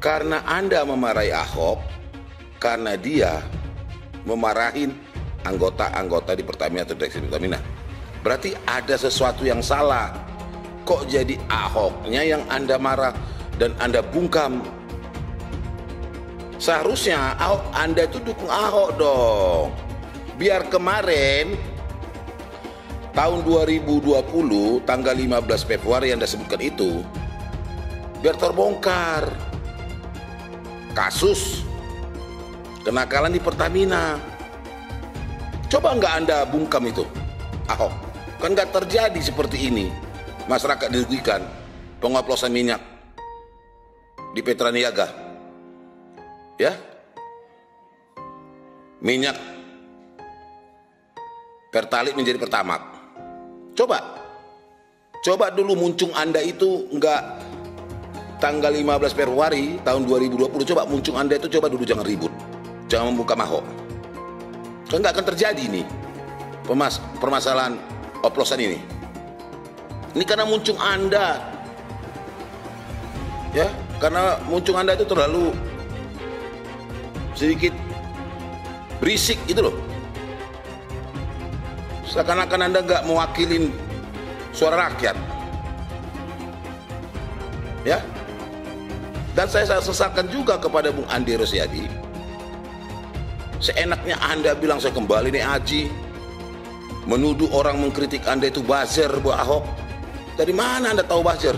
Karena Anda memarahi Ahok, karena dia memarahin anggota-anggota di Pertamina atau direksi Pertamina. Berarti ada sesuatu yang salah. Kok jadi Ahoknya yang Anda marah dan Anda bungkam? Seharusnya Anda itu dukung Ahok dong. Biar kemarin tahun 2020 tanggal 15 Februari yang Anda sebutkan itu, biar terbongkar kasus kenakalan di Pertamina. Coba nggak Anda bungkam itu Ahok, kan nggak terjadi seperti ini. Masyarakat dirugikan, pengoplosan minyak di Petraniaga, ya, minyak Pertalite menjadi Pertamax. Coba dulu muncung Anda itu nggak tanggal 15 Februari tahun 2020, coba muncung Anda itu, coba dulu jangan ribut, jangan membuka Ahok. Kan nggak akan terjadi ini permasalahan oplosan ini. Ini karena muncung Anda, ya, karena muncung Anda itu terlalu sedikit berisik itu loh. Seakan-akan Anda nggak mewakilin suara rakyat, ya. Dan saya sesalkan juga kepada Bung Andi Rosyadi. Seenaknya Anda bilang saya kembali nih Aji, menuduh orang mengkritik Anda itu buzzer buat Ahok. Dari mana Anda tahu buzzer?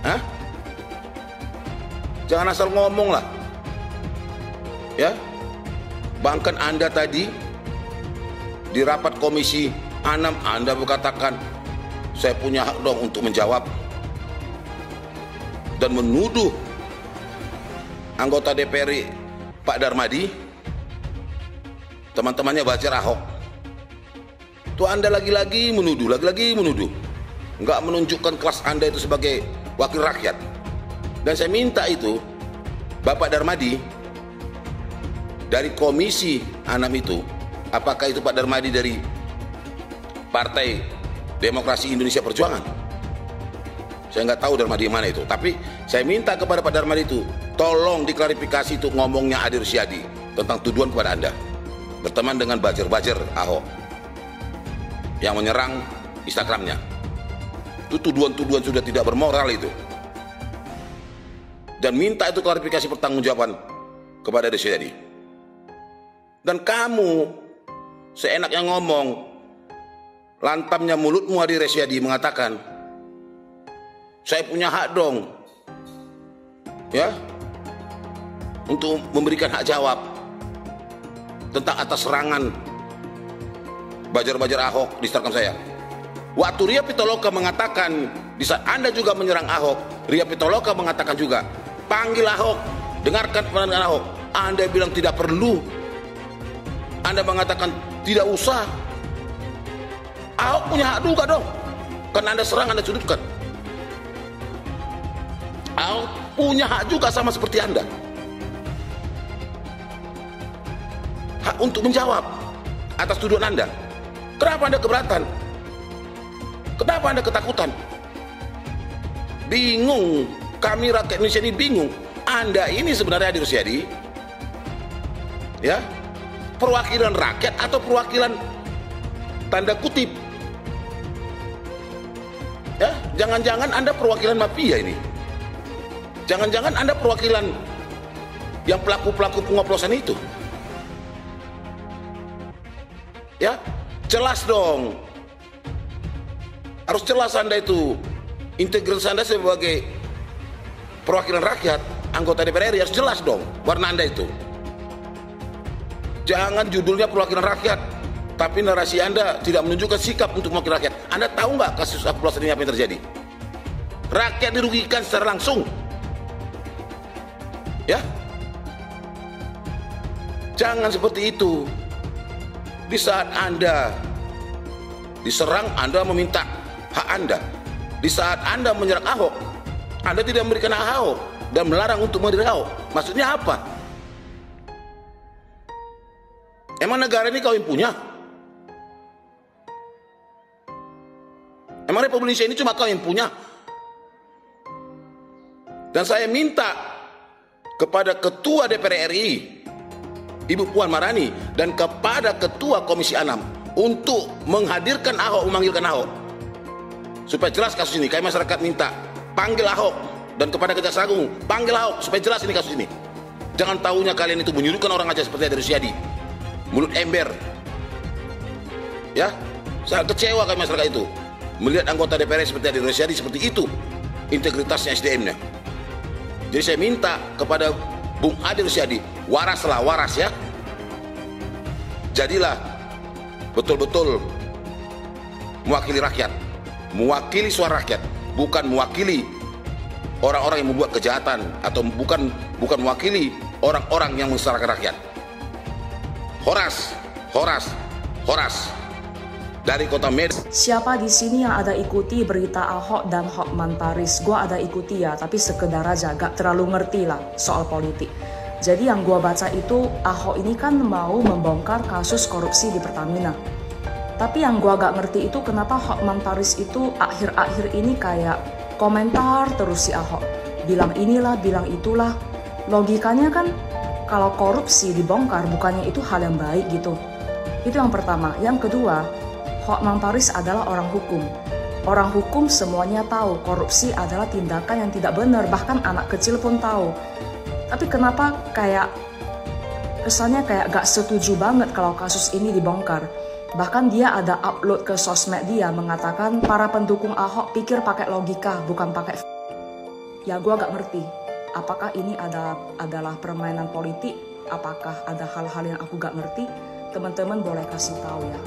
Hah? Jangan asal ngomong lah, ya. Bahkan Anda tadi di rapat Komisi 6 Anda berkatakan saya punya hak dong untuk menjawab, dan menuduh anggota DPR Pak Darmadi, teman-temannya buzzer Ahok. Tuh Anda lagi-lagi menuduh, nggak menunjukkan kelas Anda itu sebagai wakil rakyat. Dan saya minta itu Bapak Darmadi dari Komisi 6 itu, apakah itu Pak Darmadi dari Partai Demokrasi Indonesia Perjuangan? Saya nggak tahu Darmadi mana itu, tapi saya minta kepada Pak Darmadi itu, tolong diklarifikasi itu ngomongnya Adi Rosyadi tentang tuduhan kepada Anda berteman dengan buzzer Ahok yang menyerang Instagramnya. Itu tuduhan-tuduhan sudah tidak bermoral itu. Dan minta itu klarifikasi pertanggungjawaban kepada Adi Rosyadi. Dan kamu seenaknya ngomong, lantamnya mulutmu Adi Rosyadi mengatakan saya punya hak dong, ya, untuk memberikan hak jawab tentang atas serangan buzzer Ahok di Instagram saya. Waktu Ria Pitaloka mengatakan di saat Anda juga menyerang Ahok, Ria Pitaloka mengatakan juga panggil Ahok, dengarkan penanganan Ahok. Anda bilang tidak perlu, Anda mengatakan tidak usah. Ahok punya hak juga dong, karena Anda serang, Anda sudutkan. Ahok punya hak juga sama seperti Anda, hak untuk menjawab atas tuduhan Anda. Kenapa Anda keberatan? Kenapa Anda ketakutan? Bingung, kami rakyat Indonesia ini bingung. Anda ini sebenarnya Adi Rosyadi, ya, perwakilan rakyat atau perwakilan tanda kutip, ya, jangan-jangan Anda perwakilan mafia ini. Jangan-jangan Anda perwakilan yang pelaku-pelaku pengoplosan itu. Ya, jelas dong. Harus jelas Anda itu, integritas Anda sebagai perwakilan rakyat, anggota DPR RI harus jelas dong warna Anda itu. Jangan judulnya perwakilan rakyat, tapi narasi Anda tidak menunjukkan sikap untuk mewakili rakyat. Anda tahu nggak kasus oplosan ini apa yang terjadi? Rakyat dirugikan secara langsung, ya. Jangan seperti itu. Di saat Anda diserang, Anda meminta hak Anda. Di saat Anda menyerang Ahok, Anda tidak memberikan hak Ahok dan melarang untuk menerima Ahok. Maksudnya apa? Emang negara ini kau yang punya? Emang Republik Indonesia ini cuma kau yang punya? Dan saya minta kepada Ketua DPR RI, Ibu Puan Maharani, dan kepada Ketua Komisi 6 untuk menghadirkan Ahok, memanggilkan Ahok. Supaya jelas kasus ini. Kami masyarakat minta, panggil Ahok. Dan kepada Kejaksaan Agung, panggil Ahok supaya jelas ini kasus ini. Jangan tahunya kalian itu menyudutkan orang aja seperti Ade Rusyadi. Mulut ember. Ya, sangat kecewa kami masyarakat itu. Melihat anggota DPR seperti Ade Rusyadi seperti itu. Integritasnya, SDM-nya. Jadi saya minta kepada Bung Ade Rusyadi, waraslah, waras ya. Jadilah betul-betul mewakili rakyat. Mewakili suara rakyat. Bukan mewakili orang-orang yang membuat kejahatan. Atau bukan mewakili orang-orang yang menyengsarakan rakyat. Horas. Dari Kota Medan. Siapa di sini yang ada ikuti berita Ahok dan Hotman Paris? Gua ada ikuti ya, tapi sekedar aja, gak terlalu ngerti lah soal politik. Jadi yang gua baca itu, Ahok ini kan mau membongkar kasus korupsi di Pertamina. Tapi yang gua gak ngerti itu kenapa Hotman Paris itu akhir-akhir ini kayak komentar terus si Ahok. Bilang inilah, bilang itulah. Logikanya kan kalau korupsi dibongkar bukannya itu hal yang baik gitu. Itu yang pertama. Yang kedua, Hotman Paris adalah orang hukum. Orang hukum semuanya tahu korupsi adalah tindakan yang tidak benar, bahkan anak kecil pun tahu. Tapi kenapa kayak kesannya kayak gak setuju banget kalau kasus ini dibongkar. Bahkan dia ada upload ke sosmed dia mengatakan para pendukung Ahok pikir pakai logika bukan pakai. Ya gua gak ngerti. Apakah ini adalah permainan politik? Apakah ada hal-hal yang aku gak ngerti? Teman-teman boleh kasih tahu ya.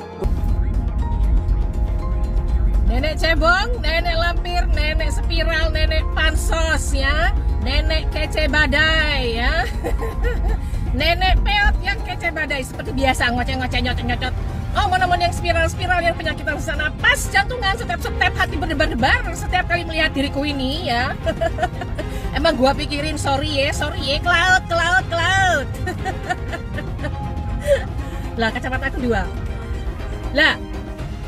Nenek cebong, nenek lampir, nenek spiral, nenek pansos ya. Nenek kece badai ya. Nenek peot yang kece badai. Seperti biasa ngoceh-ngoceh, nyocot-nyocot. Omong-omong yang spiral-spiral yang penyakitan sesak napas, jantungan, setiap hati berdebar-debar setiap kali melihat diriku ini ya. Emang gua pikirin sorry ya, cloud. Lah kacamata aku dua. Lah,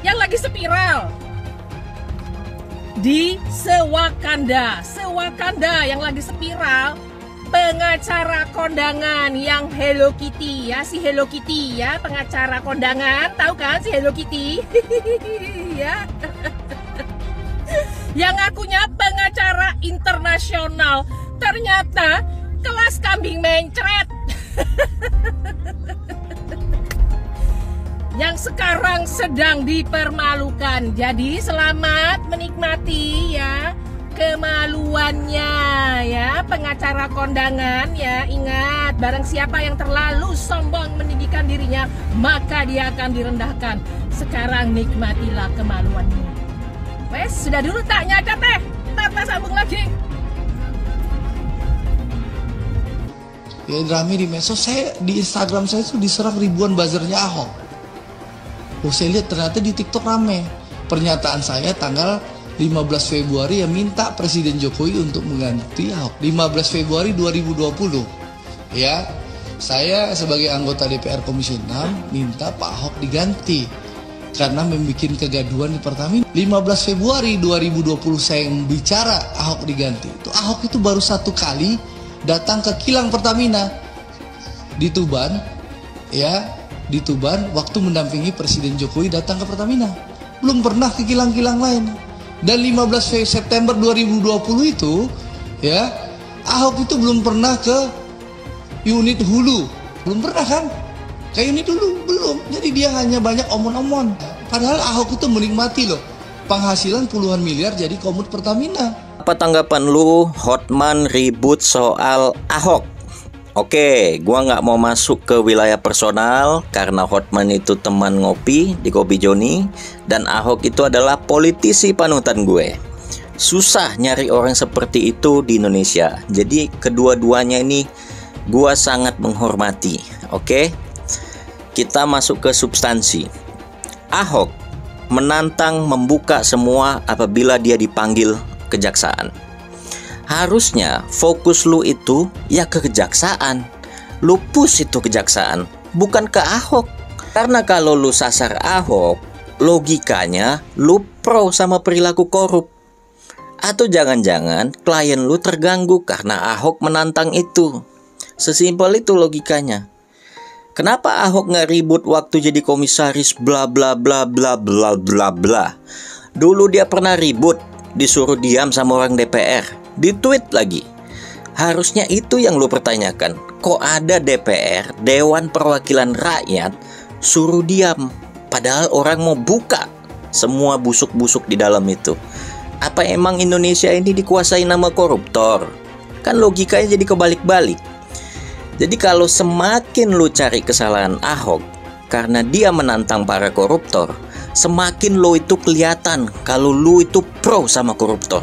yang lagi spiral di Sewakanda yang lagi spiral, pengacara kondangan yang Hello Kitty ya, si Hello Kitty ya, pengacara kondangan, tahu kan si Hello Kitty ya, yang ngakunya pengacara internasional, ternyata kelas kambing mencret. Yang sekarang sedang dipermalukan. Jadi selamat menikmati ya kemaluannya ya pengacara kondangan ya. Ingat, barang siapa yang terlalu sombong meninggikan dirinya, maka dia akan direndahkan. Sekarang nikmatilah kemaluanmu. Wes, sudah dulu tak nyata teh. Tata sambung lagi. Ya rame di medsos, saya di Instagram saya tuh diserang ribuan buzzernya Ahok. Saya lihat ternyata di TikTok rame. Pernyataan saya tanggal 15 Februari yang minta Presiden Jokowi untuk mengganti Ahok. 15 Februari 2020. Ya, saya sebagai anggota DPR Komisi 6 minta Pak Ahok diganti karena membuat kegaduhan di Pertamina. 15 Februari 2020 saya bicara Ahok diganti. Itu Ahok itu baru satu kali datang ke kilang Pertamina di Tuban, ya. Di Tuban waktu mendampingi Presiden Jokowi datang ke Pertamina. Belum pernah ke kilang-kilang lain. Dan 15 September 2020 itu ya, Ahok itu belum pernah ke unit hulu. Belum pernah kan? Ke unit hulu belum. Jadi dia hanya banyak omon-omon. Padahal Ahok itu menikmati loh penghasilan puluhan miliar jadi komut Pertamina. Apa tanggapan lu Hotman ribut soal Ahok? Oke, gua nggak mau masuk ke wilayah personal karena Hotman itu teman ngopi di Kopi Joni dan Ahok itu adalah politisi panutan gue. Susah nyari orang seperti itu di Indonesia. Jadi kedua-duanya ini gua sangat menghormati. Oke, kita masuk ke substansi. Ahok menantang membuka semua apabila dia dipanggil kejaksaan. Harusnya fokus lu itu ya ke kejaksaan. Lu push itu kejaksaan, bukan ke Ahok. Karena kalau lu sasar Ahok, logikanya lu pro sama perilaku korup. Atau jangan-jangan klien lu terganggu karena Ahok menantang itu. Sesimpel itu logikanya. Kenapa Ahok nggak ribut waktu jadi komisaris bla bla bla bla bla bla bla. Dulu dia pernah ribut, disuruh diam sama orang DPR, di-tweet lagi. Harusnya itu yang lu pertanyakan. Kok ada DPR, Dewan Perwakilan Rakyat, suruh diam, padahal orang mau buka semua busuk-busuk di dalam itu. Apa emang Indonesia ini dikuasai nama koruptor? Kan logikanya jadi kebalik-balik. Jadi kalau semakin lu cari kesalahan Ahok karena dia menantang para koruptor, semakin lu itu kelihatan kalau lu itu pro sama koruptor.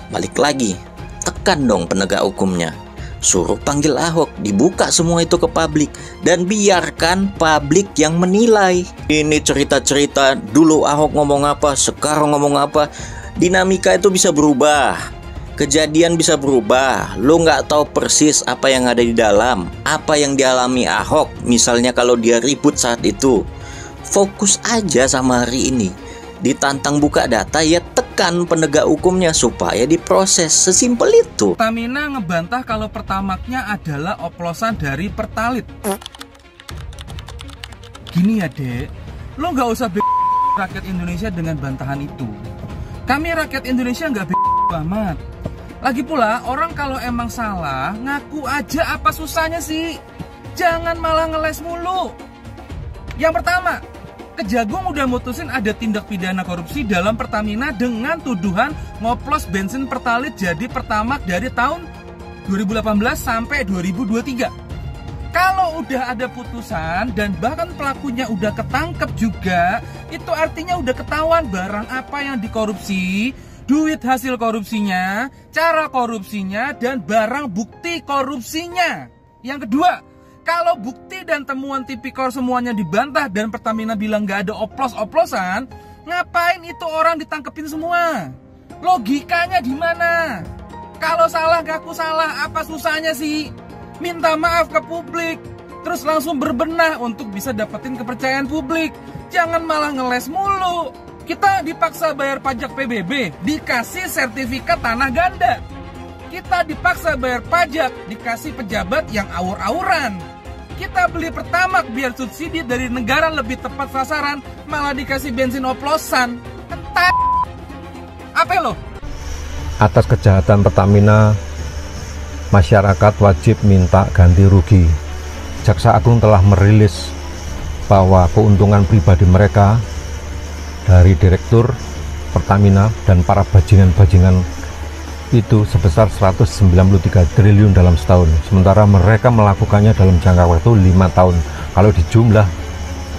Balik lagi, tekan dong penegak hukumnya. Suruh panggil Ahok, dibuka semua itu ke publik, dan biarkan publik yang menilai. Ini cerita-cerita dulu Ahok ngomong apa, sekarang ngomong apa. Dinamika itu bisa berubah, kejadian bisa berubah. Lo nggak tahu persis apa yang ada di dalam, apa yang dialami Ahok. Misalnya kalau dia ribut saat itu, fokus aja sama hari ini. Ditantang buka data, ya tekan penegak hukumnya supaya diproses. Sesimpel itu. Pertamina ngebantah kalau Pertamax-nya adalah oplosan dari Pertalite. Gini ya dek, lo nggak usah rakyat Indonesia dengan bantahan itu. Kami rakyat Indonesia nggak amat. Lagi pula orang kalau emang salah ngaku aja, apa susahnya sih? Jangan malah ngeles mulu. Yang pertama, Kejagung udah mutusin ada tindak pidana korupsi dalam Pertamina dengan tuduhan ngoplos bensin Pertalite jadi Pertamax dari tahun 2018 sampai 2023. Kalau udah ada putusan dan bahkan pelakunya udah ketangkep juga, itu artinya udah ketahuan barang apa yang dikorupsi, duit hasil korupsinya, cara korupsinya, dan barang bukti korupsinya. Yang kedua, kalau bukti dan temuan tipikor semuanya dibantah dan Pertamina bilang nggak ada oplos-oplosan, ngapain itu orang ditangkepin semua? Logikanya di mana? Kalau salah ngaku salah, apa susahnya sih? Minta maaf ke publik, terus langsung berbenah untuk bisa dapetin kepercayaan publik. Jangan malah ngeles mulu. Kita dipaksa bayar pajak PBB, dikasih sertifikat tanah ganda. Kita dipaksa bayar pajak, dikasih pejabat yang awur-awuran. Kita beli Pertamax biar subsidi dari negara lebih tepat sasaran, malah dikasih bensin oplosan. Entar. Apa lo? Atas kejahatan Pertamina, masyarakat wajib minta ganti rugi. Jaksa Agung telah merilis bahwa keuntungan pribadi mereka dari direktur Pertamina dan para bajingan-bajingan itu sebesar 193 triliun dalam setahun, sementara mereka melakukannya dalam jangka waktu 5 tahun. Kalau dijumlah,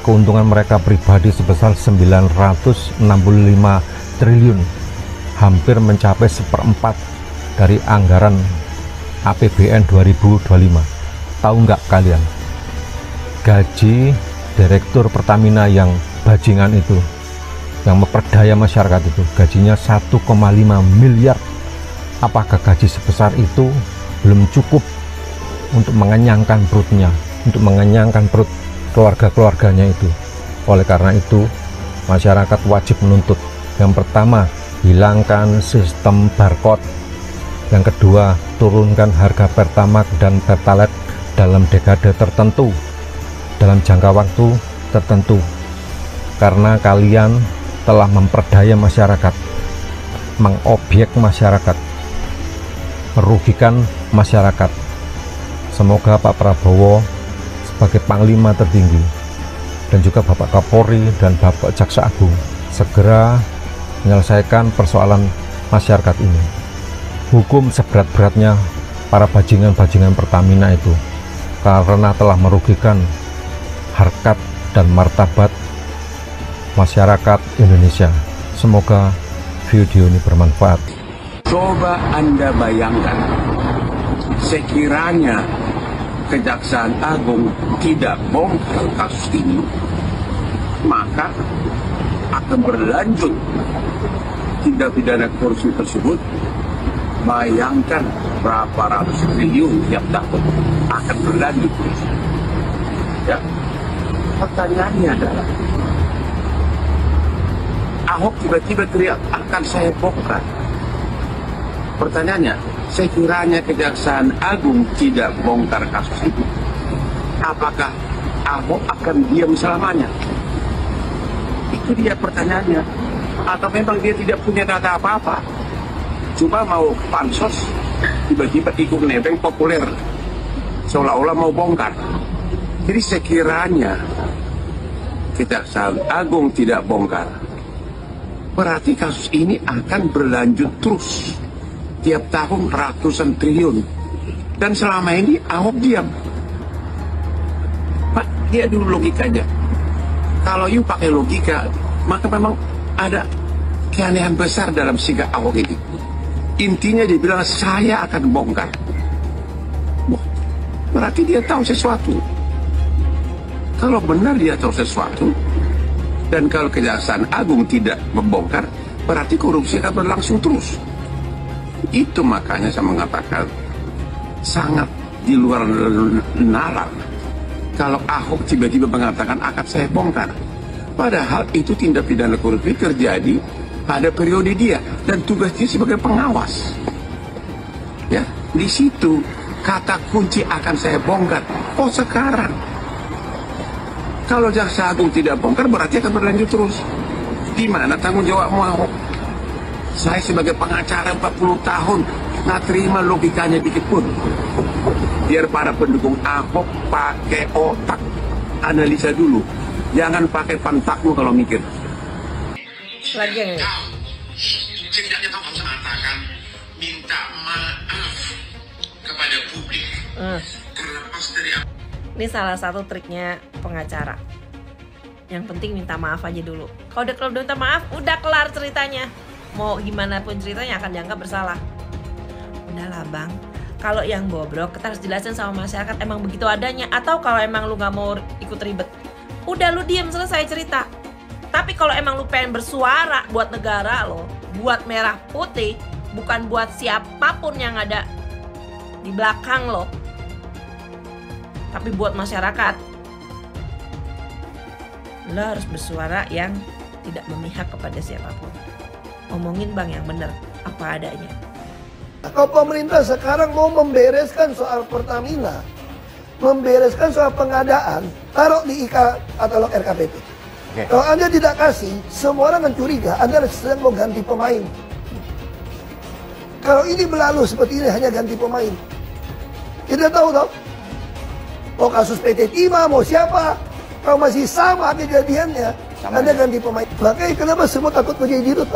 keuntungan mereka pribadi sebesar 965 triliun, hampir mencapai 1/4 dari anggaran APBN 2025. Tahu nggak kalian, gaji direktur Pertamina yang bajingan itu, yang memperdaya masyarakat itu, gajinya 1,5 miliar. Apakah gaji sebesar itu belum cukup untuk mengenyangkan perutnya, untuk mengenyangkan perut keluarga-keluarganya itu? Oleh karena itu, masyarakat wajib menuntut. Yang pertama, hilangkan sistem barcode. Yang kedua, turunkan harga Pertamax dan Pertalite dalam dekade tertentu, dalam jangka waktu tertentu. Karena kalian telah memperdaya masyarakat, mengobjek masyarakat, merugikan masyarakat. Semoga Pak Prabowo sebagai Panglima tertinggi dan juga Bapak Kapolri dan Bapak Jaksa Agung segera menyelesaikan persoalan masyarakat ini. Hukum seberat-beratnya para bajingan-bajingan Pertamina itu, karena telah merugikan harkat dan martabat masyarakat Indonesia. Semoga video ini bermanfaat. Coba Anda bayangkan, sekiranya Kejaksaan Agung tidak bongkar kasus ini, maka akan berlanjut tindak pidana korupsi tersebut. Bayangkan berapa ratus triliun tiap tahun akan berlanjut. Ya, pertanyaannya adalah, Ahok tiba-tiba teriak, akan saya bongkar. pertanyaannya, sekiranya Kejaksaan Agung tidak bongkar kasus itu, apakah Ahok akan diam selamanya? Itu dia pertanyaannya. Atau memang dia tidak punya data apa-apa, cuma mau pansos, tiba-tiba ikut nebeng populer, seolah-olah mau bongkar. Jadi sekiranya Kejaksaan Agung tidak bongkar, berarti kasus ini akan berlanjut terus. Tiap tahun ratusan triliun. Dan selama ini Ahok diam. Pak, dia dulu logikanya. Kalau you pakai logika, maka memang ada keanehan besar dalam sikap Ahok ini. Intinya dia bilang, saya akan bongkar. Wah, berarti dia tahu sesuatu. Kalau benar dia tahu sesuatu, dan kalau Kejaksaan Agung tidak membongkar, berarti korupsi akan berlangsung terus. Itu makanya saya mengatakan sangat di luar nalar kalau Ahok tiba-tiba mengatakan akan saya bongkar. Padahal itu tindak pidana korupsi terjadi pada periode dia dan tugasnya sebagai pengawas. Ya, di situ kata kunci akan saya bongkar. Oh, sekarang kalau Jaksa Agung tidak bongkar berarti akan berlanjut terus. Di mana tanggung jawabmu, Ahok? Saya sebagai pengacara 40 tahun nggak terima logikanya dikit pun. Biar para pendukung Ahok pakai otak, analisa dulu. Jangan pakai pantakmu kalau mikir. Lagi yang ini. Setidaknya kamu harus mengatakan minta maaf kepada publik. Terlepas dari Ini salah satu triknya pengacara. Yang penting minta maaf aja dulu. Kalau udah minta maaf, udah kelar ceritanya. Mau gimana pun ceritanya akan dianggap bersalah. Udahlah bang, kalau yang bobrok kita harus jelasin sama masyarakat emang begitu adanya. Atau kalau emang lu gak mau ikut ribet, udah lu diem selesai cerita. Tapi kalau emang lu pengen bersuara buat negara lo, buat merah putih, bukan buat siapapun yang ada di belakang lo, tapi buat masyarakat, lo harus bersuara yang tidak memihak kepada siapapun. Ngomongin bang yang bener, apa adanya. Kalau pemerintah sekarang mau membereskan soal Pertamina, membereskan soal pengadaan, taruh di IK katalog RKPP. Kalau Anda tidak kasih, semua orang akan curiga Anda sedang mau ganti pemain. Kalau ini berlalu seperti ini hanya ganti pemain. Kita tahu dong. Mau kasus PT Timah, mau siapa, kalau masih sama kejadiannya, Anda ganti pemain. Makanya kenapa semua takut menjadi dirut?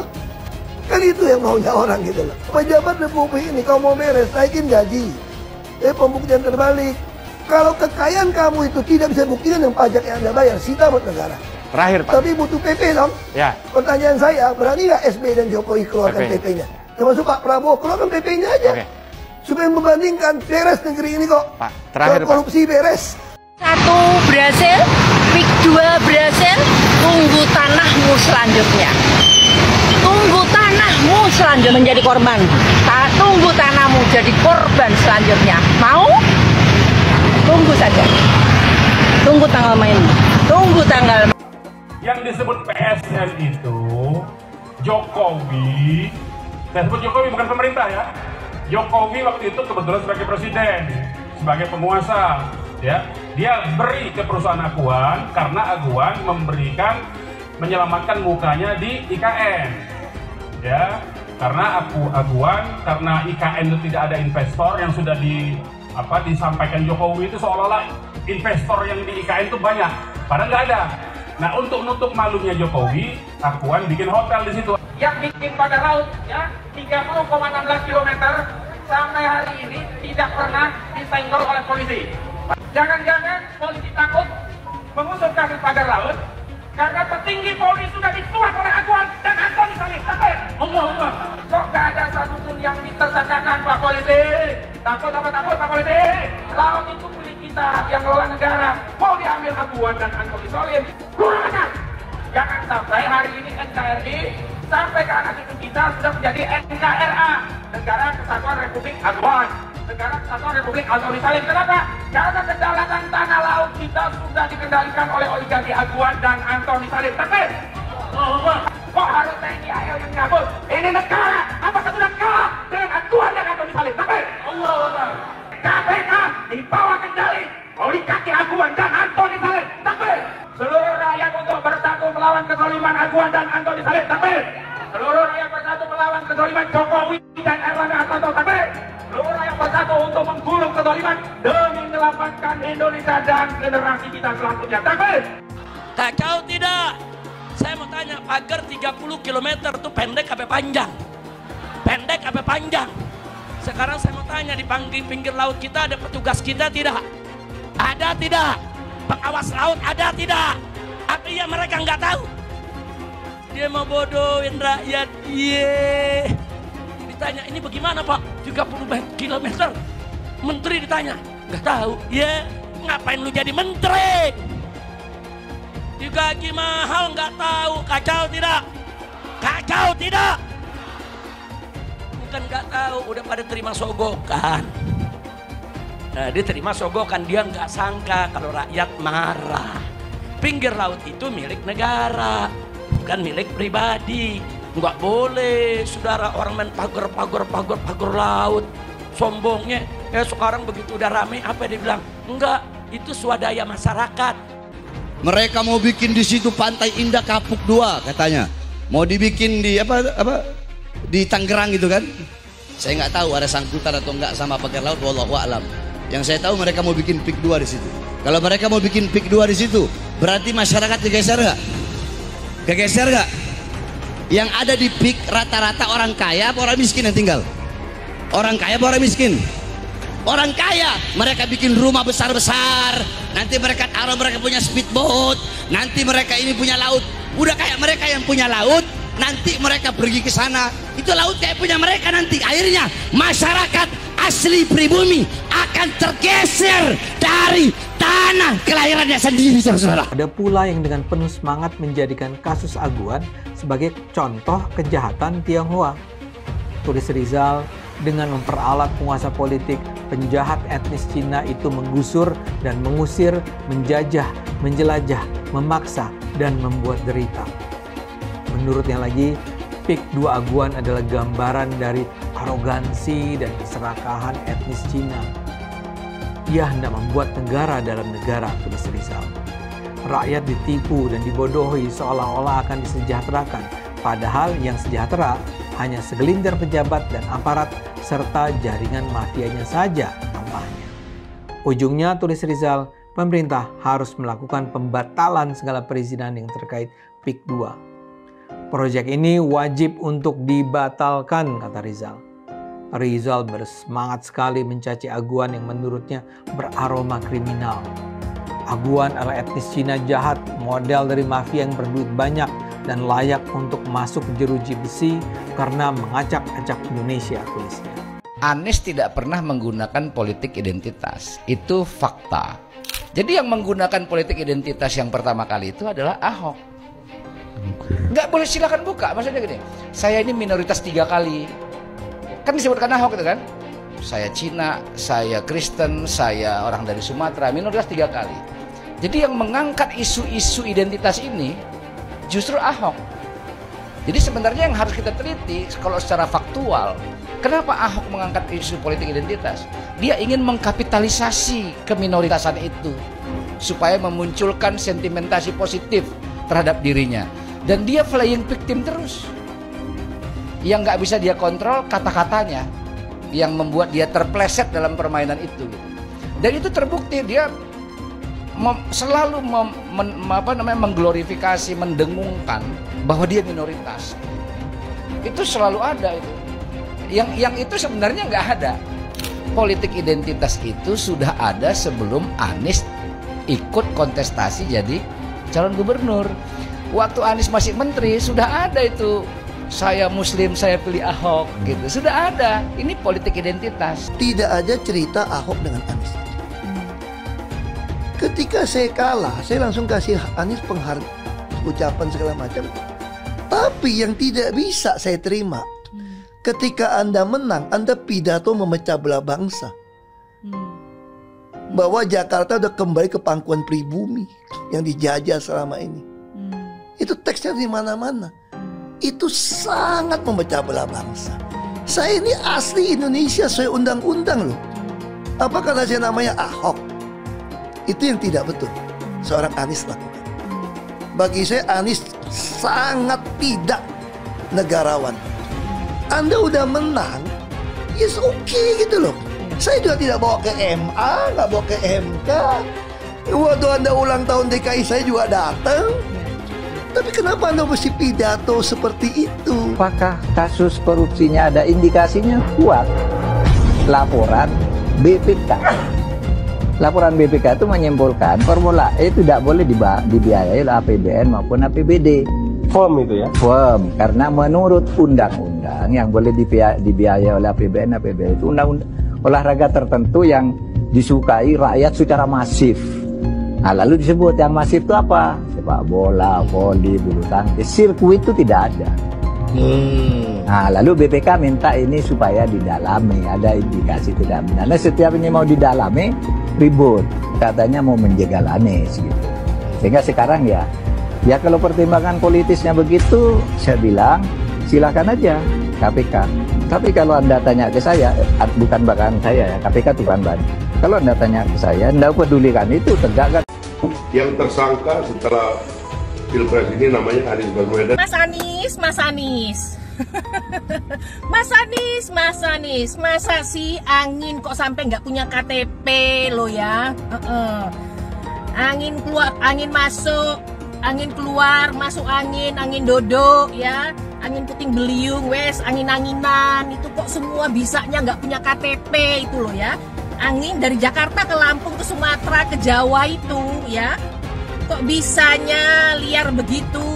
Kan itu yang maunya orang gitu loh. Pejabat Republik ini kalau mau beres, naikin gaji. Pembuktian terbalik. Kalau kekayaan kamu itu tidak bisa buktikan dengan pajak yang Anda bayar, sita buat negara. Terakhir Pak. Tapi butuh PP dong. Ya. Pertanyaan saya, berani nggak SBY dan Jokowi keluarkan PP-nya? Termasuk Pak Prabowo, keluarkan PP-nya aja. Oke. Supaya membandingkan beres negeri ini kok. Pak, terakhir Pak. Korupsi beres. 1 berhasil, week 2 berhasil, tunggu tanahmu selanjutnya. Tunggu tanahmu selanjutnya menjadi korban. Tunggu tanahmu jadi korban selanjutnya. Mau? Tunggu saja. Tunggu tanggal main. Tunggu tanggal. Yang disebut PSN itu Jokowi. Saya sebut Jokowi bukan pemerintah ya. Jokowi waktu itu kebetulan sebagai presiden, sebagai penguasa. Ya, dia beri ke perusahaan Aguan karena Aguan menyelamatkan mukanya di IKN. Ya, karena Aguan, karena IKN itu tidak ada investor yang sudah disampaikan Jokowi itu seolah-olah investor yang di IKN itu banyak, padahal nggak ada. Nah, untuk nutup malunya Jokowi, Aguan bikin hotel di situ. Yang bikin pada laut ya 30,16 km sampai hari ini tidak pernah disenggol oleh polisi. Jangan-jangan polisi takut mengusut kasus pagar laut karena petinggi polri sudah dituas oleh Aguan dan Antoni Salim. Allah. Kok gak ada satupun yang ditersangkakan Pak Polisi? Takut Pak Polisi? Laut itu milik kita yang ngelola negara. Mau diambil Aguan dan Antoni Salim? Kurang ajar. Jangan sampai hari ini NKRI sampai ke anak cucu kita sudah menjadi NKRA, Negara Kesatuan Republik Aguan, Negara Kesatuan Republik Antoni Salim. Kenapa? Karena kedaulatan tanah laut kita sudah dikendalikan oleh oligarki Aguan dan Antoni Salim. Tapi kok harus TNI AL yang nyabut? Ini negara, apakah sudah kalah dengan Aguan? di bawah kendali oleh kaki Aguan dan Antoni Saleh. Takbir. Seluruh rakyat untuk bersatu melawan kezaliman Aguan dan Antoni Saleh. Takbir. Seluruh rakyat bersatu melawan kezaliman Jokowi dan Erlangga Hartarto. Takbir. Seluruh rakyat bersatu untuk menggulung kezaliman demi menyelamatkan Indonesia dan generasi kita selanjutnya. Takbir. Kacau tidak? Saya mau tanya, pagar 30 km itu pendek apa panjang? Pendek apa panjang? Sekarang saya mau tanya, di pinggir laut kita ada petugas kita tidak? Ada tidak? Pengawas laut ada tidak? Apa iya mereka nggak tahu? Dia mau bodohin rakyat. Ditanya, ini bagaimana Pak? 30 km. Menteri ditanya, nggak tahu. Ngapain lu jadi menteri? Digaji mahal nggak tahu. Kacau tidak? Kacau tidak? Bukan nggak tahu, udah pada terima sogokan. Nah, dia terima sogokan, dia nggak sangka kalau rakyat marah. Pinggir laut itu milik negara, bukan milik pribadi. Nggak boleh, saudara, orang main pagar laut. Sombongnya, sekarang begitu udah rame, apa dia bilang? Enggak, itu swadaya masyarakat. Mereka mau bikin di situ Pantai Indah Kapuk 2 katanya. Mau dibikin di di Tangerang gitu kan. Saya nggak tahu ada sangkutan atau enggak sama pagar laut, wallahu a'lam. Yang saya tahu mereka mau bikin PIK 2 di situ. Kalau mereka mau bikin PIK 2 di situ, berarti masyarakat digeser nggak? Kegeser nggak? Yang ada di PIK rata-rata orang kaya apa orang miskin yang tinggal? Orang kaya apa orang miskin? Orang kaya, mereka bikin rumah besar-besar, nanti mereka taruh mereka punya speedboat, nanti mereka ini punya laut. Udah kayak mereka yang punya laut, nanti mereka pergi ke sana, itu laut kayak punya mereka nanti. Akhirnya masyarakat asli pribumi akan tergeser dari tanah kelahirannya sendiri, saudara. Ada pula yang dengan penuh semangat menjadikan kasus Aguan sebagai contoh kejahatan Tionghoa. Tulis Rizal, dengan memperalat penguasa politik, penjahat etnis Cina itu menggusur dan mengusir, menjajah, menjelajah, memaksa, dan membuat derita. Menurutnya lagi, PIK 2 Aguan adalah gambaran dari arogansi dan keserakahan etnis Cina. Ia hendak membuat negara dalam negara, tulis Rizal. Rakyat ditipu dan dibodohi seolah-olah akan disejahterakan, padahal yang sejahtera hanya segelintir pejabat dan aparat serta jaringan mafianya saja tampaknya. Ujungnya, tulis Rizal, pemerintah harus melakukan pembatalan segala perizinan yang terkait PIK 2. Proyek ini wajib untuk dibatalkan, kata Rizal. Rizal bersemangat sekali mencaci Aguan yang menurutnya beraroma kriminal. Aguan adalah etnis Cina jahat, model dari mafia yang berduit banyak dan layak untuk masuk jeruji besi karena mengacak-acak Indonesia, tulisnya. Anies tidak pernah menggunakan politik identitas, itu fakta. Jadi yang menggunakan politik identitas yang pertama kali itu adalah Ahok. Nggak boleh, silakan buka, maksudnya gini, saya ini minoritas 3 kali. Kan disebutkan Ahok itu kan, saya Cina, saya Kristen, saya orang dari Sumatera, minoritas 3 kali. Jadi yang mengangkat isu-isu identitas ini justru Ahok. Jadi sebenarnya yang harus kita teliti kalau secara faktual, kenapa Ahok mengangkat isu politik identitas? Dia ingin mengkapitalisasi keminoritasan itu supaya memunculkan sentimentasi positif terhadap dirinya, dan dia playing victim terus. Yang nggak bisa dia kontrol kata-katanya, yang membuat dia terpleset dalam permainan itu. Dan itu terbukti, dia selalu mengglorifikasi, mendengungkan bahwa dia minoritas. Itu selalu ada itu. Yang itu sebenarnya nggak ada. Politik identitas itu sudah ada sebelum Anies ikut kontestasi jadi calon gubernur. Waktu Anies masih menteri sudah ada itu. Saya Muslim, saya pilih Ahok, gitu. Sudah ada. Ini politik identitas. Tidak ada cerita Ahok dengan Anies. Ketika saya kalah, saya langsung kasih Anies penghargaan, ucapan segala macam. Tapi yang tidak bisa saya terima, ketika Anda menang, Anda pidato memecah belah bangsa. Bahwa Jakarta udah kembali ke pangkuan pribumi yang dijajah selama ini. Itu teksnya di mana-mana. Itu sangat memecah belah bangsa. Saya ini asli Indonesia sesuai undang-undang loh. Apa karena saya namanya Ahok? Itu yang tidak betul seorang Anies lakukan. Bagi saya Anies sangat tidak negarawan. Anda udah menang, yes okay gitu loh. Saya juga tidak bawa ke MA, nggak bawa ke MK. Waktu Anda ulang tahun DKI saya juga datang. Tapi kenapa Anda mesti pidato seperti itu? Apakah kasus korupsinya ada indikasinya kuat? Laporan BPK. Laporan BPK itu menyimpulkan Formula E tidak boleh dibiayai oleh APBN maupun APBD. Firm itu ya? Firm, karena menurut undang-undang yang boleh dibiayai oleh APBN, APBD itu undang-undang olahraga tertentu yang disukai rakyat secara masif. Nah, lalu disebut yang masif itu apa? Sepak bola, voli, bulu tangkis, sirkuit itu tidak ada. Nah, lalu BPK minta ini supaya didalami, ada indikasi tidak benar. Nah, setiap ini mau didalami, ribut. Katanya mau menjegal Anies gitu. Sehingga sekarang ya kalau pertimbangan politisnya begitu, saya bilang silakan aja KPK. Tapi kalau Anda tanya ke saya, bukan bahkan saya ya, KPK itu bukan bahan. Kalau Anda tanya ke saya, Anda pedulikan itu tegakkan. Yang tersangka setelah Pilpres ini namanya Anies Baswedan. Mas Anies. Mas Anies, masa sih angin kok sampai nggak punya KTP lo ya? Angin keluar, angin masuk, angin keluar, masuk angin dodo ya, angin puting beliung, wes angin-anginan itu kok semua bisanya nggak punya KTP itu lo ya. Angin dari Jakarta ke Lampung ke Sumatera ke Jawa itu ya, kok bisanya liar begitu.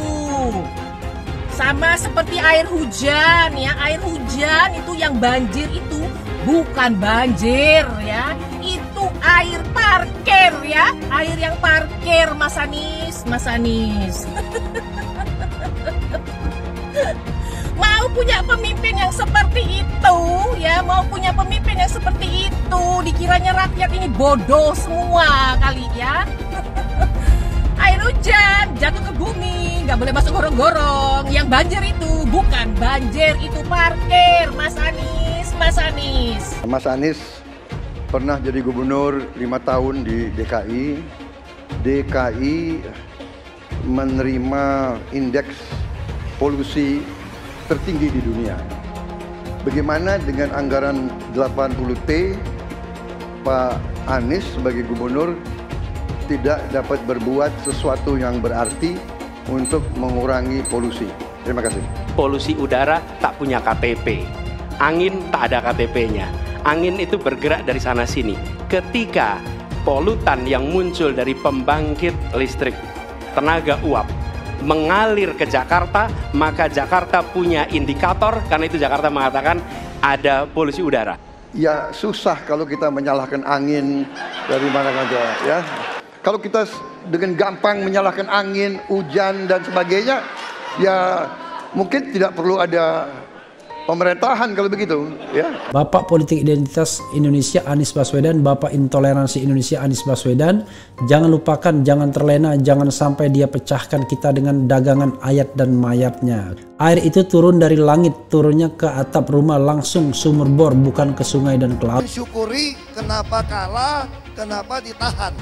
Sama seperti air hujan ya, air hujan itu yang banjir itu bukan banjir ya, itu air parkir ya, air yang parkir Mas Anies. Mau punya pemimpin yang seperti itu ya, mau punya pemimpin yang seperti itu, dikiranya rakyat ini bodoh semua kali ya. Air hujan jatuh ke bumi, nggak boleh masuk gorong-gorong. Yang banjir itu bukan banjir, itu parkir. Mas Anies. Mas Anies pernah jadi gubernur 5 tahun di DKI. DKI menerima indeks polusi tertinggi di dunia. Bagaimana dengan anggaran 80T, Pak Anies sebagai gubernur tidak dapat berbuat sesuatu yang berarti untuk mengurangi polusi. Terima kasih. Polusi udara tak punya KTP. Angin tak ada KTP-nya. Angin itu bergerak dari sana sini. Ketika polutan yang muncul dari pembangkit listrik tenaga uap mengalir ke Jakarta, maka Jakarta punya indikator, karena itu Jakarta mengatakan ada polusi udara. Ya susah kalau kita menyalahkan angin dari mana saja ya. Kalau kita dengan gampang menyalahkan angin, hujan dan sebagainya, ya mungkin tidak perlu ada pemerintahan kalau begitu ya. Bapak Politik Identitas Indonesia Anies Baswedan, Bapak Intoleransi Indonesia Anies Baswedan, jangan lupakan, jangan terlena, jangan sampai dia pecahkan kita dengan dagangan ayat dan mayatnya. Air itu turun dari langit, turunnya ke atap rumah langsung sumur bor, bukan ke sungai dan ke laut. Syukuri kenapa kalah, kenapa ditahan.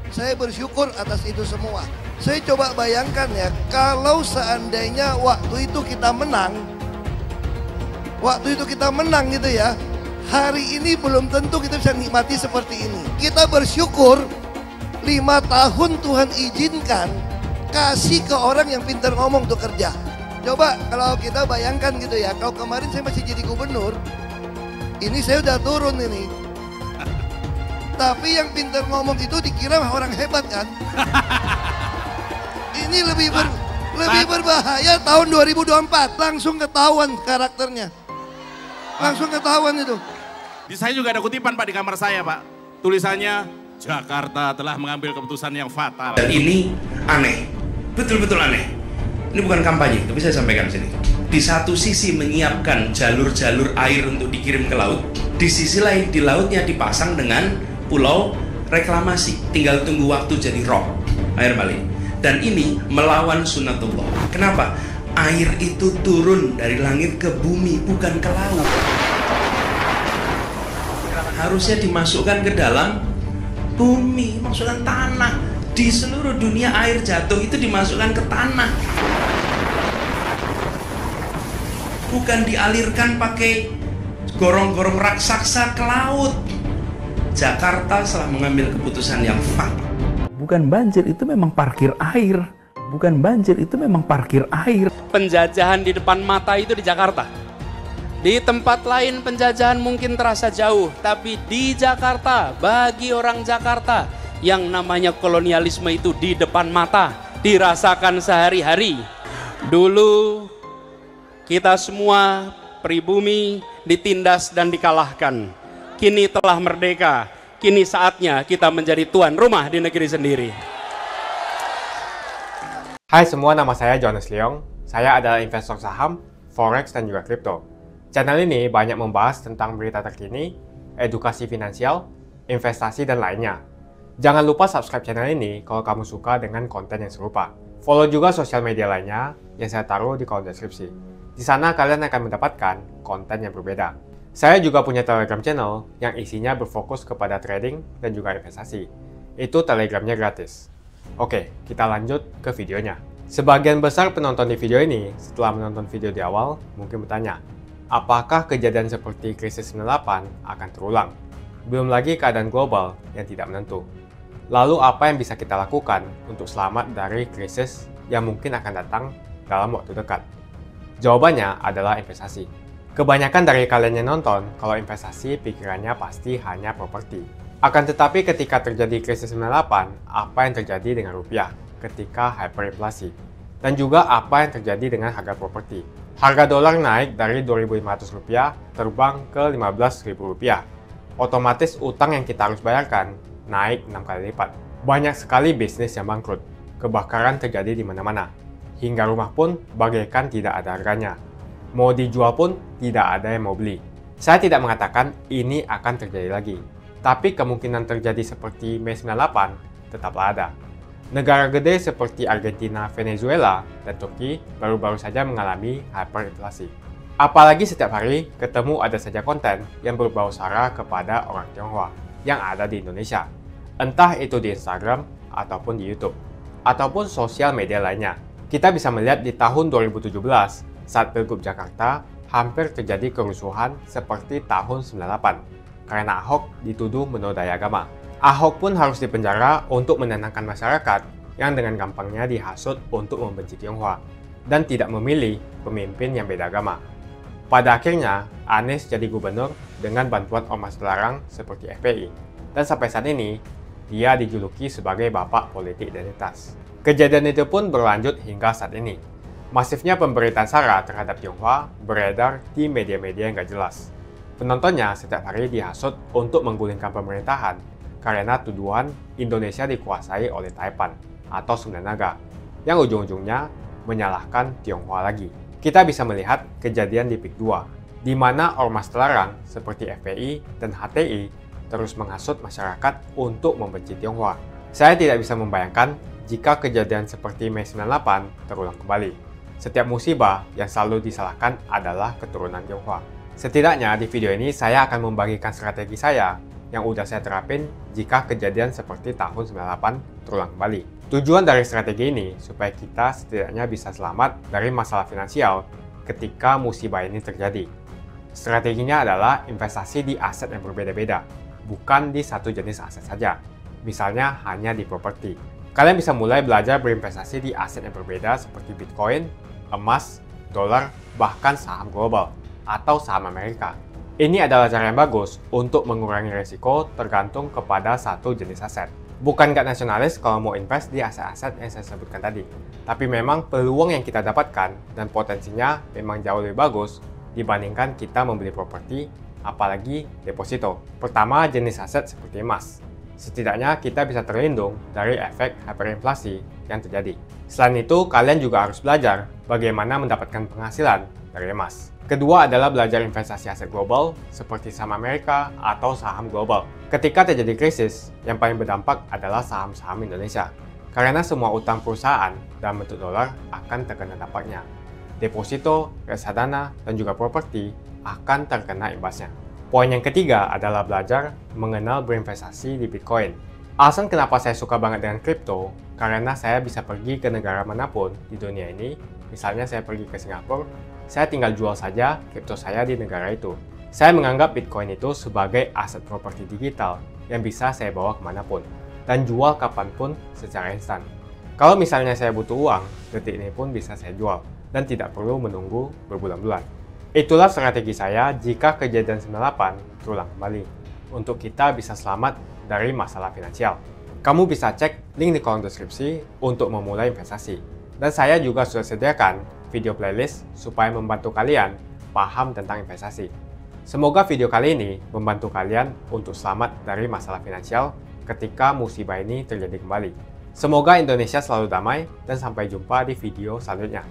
Saya bersyukur atas itu semua. Saya coba bayangkan ya, kalau seandainya waktu itu kita menang gitu ya, hari ini belum tentu kita bisa nikmati seperti ini. Kita bersyukur 5 tahun Tuhan izinkan kasih ke orang yang pintar ngomong untuk kerja. Coba kalau kita bayangkan gitu ya, kalau kemarin saya masih jadi gubernur, ini saya udah turun ini. Tapi yang pintar ngomong itu dikira orang hebat kan? Ini lebih berbahaya tahun 2024. Langsung ketahuan karakternya. Langsung ketahuan itu. Di saya juga ada kutipan Pak di kamar saya Pak. Tulisannya, Jakarta telah mengambil keputusan yang fatal. Dan ini aneh, betul-betul aneh. Ini bukan kampanye, tapi saya sampaikan sini. Di satu sisi menyiapkan jalur-jalur air untuk dikirim ke laut, di sisi lain di lautnya dipasang dengan pulau reklamasi, tinggal tunggu waktu jadi rob, air balik. Dan ini melawan sunatullah. Kenapa? Air itu turun dari langit ke bumi, bukan ke laut. harusnya dimasukkan ke dalam bumi, masukkan tanah. Di seluruh dunia air jatuh itu dimasukkan ke tanah, bukan dialirkan pakai gorong-gorong raksasa ke laut. Jakarta telah mengambil keputusan yang fatal. Bukan banjir, itu memang parkir air. Bukan banjir, itu memang parkir air. Penjajahan di depan mata itu di Jakarta. Di tempat lain penjajahan mungkin terasa jauh, tapi di Jakarta, bagi orang Jakarta, yang namanya kolonialisme itu di depan mata, dirasakan sehari-hari. Dulu kita semua pribumi ditindas dan dikalahkan. Kini telah merdeka, kini saatnya kita menjadi tuan rumah di negeri sendiri. Hai semua, nama saya Jonas Leong. Saya adalah investor saham, forex, dan juga kripto. Channel ini banyak membahas tentang berita terkini, edukasi finansial, investasi, dan lainnya. Jangan lupa subscribe channel ini kalau kamu suka dengan konten yang serupa. Follow juga sosial media lainnya yang saya taruh di kolom deskripsi. Di sana kalian akan mendapatkan konten yang berbeda. Saya juga punya Telegram channel yang isinya berfokus kepada trading dan juga investasi. Itu Telegramnya gratis. Oke, kita lanjut ke videonya. Sebagian besar penonton di video ini setelah menonton video di awal mungkin bertanya, apakah kejadian seperti krisis 98 akan terulang? Belum lagi keadaan global yang tidak menentu. Lalu apa yang bisa kita lakukan untuk selamat dari krisis yang mungkin akan datang dalam waktu dekat? Jawabannya adalah investasi. Kebanyakan dari kalian yang nonton, kalau investasi pikirannya pasti hanya properti. Akan tetapi ketika terjadi krisis 98, apa yang terjadi dengan rupiah ketika hyperinflasi? Dan juga apa yang terjadi dengan harga properti? Harga dolar naik dari Rp2.500 terbang ke Rp15.000. Otomatis utang yang kita harus bayarkan naik 6 kali lipat. Banyak sekali bisnis yang bangkrut. Kebakaran terjadi di mana-mana. Hingga rumah pun bagaikan tidak ada harganya. Mau dijual pun tidak ada yang mau beli. Saya tidak mengatakan ini akan terjadi lagi. Tapi kemungkinan terjadi seperti Mei 98 tetaplah ada. Negara gede seperti Argentina, Venezuela, dan Turki baru-baru saja mengalami hyperinflasi. Apalagi setiap hari ketemu ada saja konten yang berbau sara kepada orang Tionghoa yang ada di Indonesia. Entah itu di Instagram, ataupun di YouTube, ataupun sosial media lainnya. Kita bisa melihat di tahun 2017, saat Pilgub Jakarta, hampir terjadi kerusuhan seperti tahun 98 karena Ahok dituduh menodai agama. Ahok pun harus dipenjara untuk menenangkan masyarakat yang dengan gampangnya dihasut untuk membenci Tionghoa dan tidak memilih pemimpin yang beda agama. Pada akhirnya, Anies jadi gubernur dengan bantuan ormas terlarang seperti FPI. Dan sampai saat ini, dia dijuluki sebagai bapak politik identitas. Kejadian itu pun berlanjut hingga saat ini. Masifnya pemberitaan sara terhadap Tionghoa beredar di media-media yang gak jelas. Penontonnya setiap hari dihasut untuk menggulingkan pemerintahan karena tuduhan Indonesia dikuasai oleh Taipan atau Sunda Naga, yang ujung-ujungnya menyalahkan Tionghoa lagi. Kita bisa melihat kejadian di PIK 2, di mana ormas terlarang seperti FPI dan HTI terus menghasut masyarakat untuk membenci Tionghoa. Saya tidak bisa membayangkan jika kejadian seperti Mei 98 terulang kembali. Setiap musibah yang selalu disalahkan adalah keturunan Tionghoa. Setidaknya di video ini saya akan membagikan strategi saya yang udah saya terapin jika kejadian seperti tahun 98 terulang kembali. Tujuan dari strategi ini supaya kita setidaknya bisa selamat dari masalah finansial ketika musibah ini terjadi. Strateginya adalah investasi di aset yang berbeda-beda, bukan di satu jenis aset saja. Misalnya hanya di properti. Kalian bisa mulai belajar berinvestasi di aset yang berbeda seperti Bitcoin, emas, dolar, bahkan saham global atau saham Amerika. Ini adalah cara yang bagus untuk mengurangi risiko tergantung kepada satu jenis aset. Bukan gak nasionalis kalau mau invest di aset-aset yang saya sebutkan tadi. Tapi memang peluang yang kita dapatkan dan potensinya memang jauh lebih bagus dibandingkan kita membeli properti, apalagi deposito. Pertama, jenis aset seperti emas. Setidaknya kita bisa terlindung dari efek hyperinflasi yang terjadi. Selain itu, kalian juga harus belajar bagaimana mendapatkan penghasilan dari emas. Kedua adalah belajar investasi aset global seperti saham Amerika atau saham global. Ketika terjadi krisis, yang paling berdampak adalah saham-saham Indonesia. Karena semua utang perusahaan dalam bentuk dolar akan terkena dampaknya. Deposito, reksadana, dan juga properti akan terkena imbasnya. Poin yang ketiga adalah belajar mengenal berinvestasi di Bitcoin. Alasan kenapa saya suka banget dengan kripto, karena saya bisa pergi ke negara manapun di dunia ini. Misalnya saya pergi ke Singapura, saya tinggal jual saja kripto saya di negara itu. Saya menganggap Bitcoin itu sebagai aset properti digital yang bisa saya bawa kemanapun dan jual kapanpun secara instan. Kalau misalnya saya butuh uang, detik ini pun bisa saya jual dan tidak perlu menunggu berbulan-bulan. Itulah strategi saya jika kejadian 98 terulang kembali, untuk kita bisa selamat dari masalah finansial. Kamu bisa cek link di kolom deskripsi untuk memulai investasi. Dan saya juga sudah sediakan video playlist supaya membantu kalian paham tentang investasi. Semoga video kali ini membantu kalian untuk selamat dari masalah finansial ketika musibah ini terjadi kembali. Semoga Indonesia selalu damai dan sampai jumpa di video selanjutnya.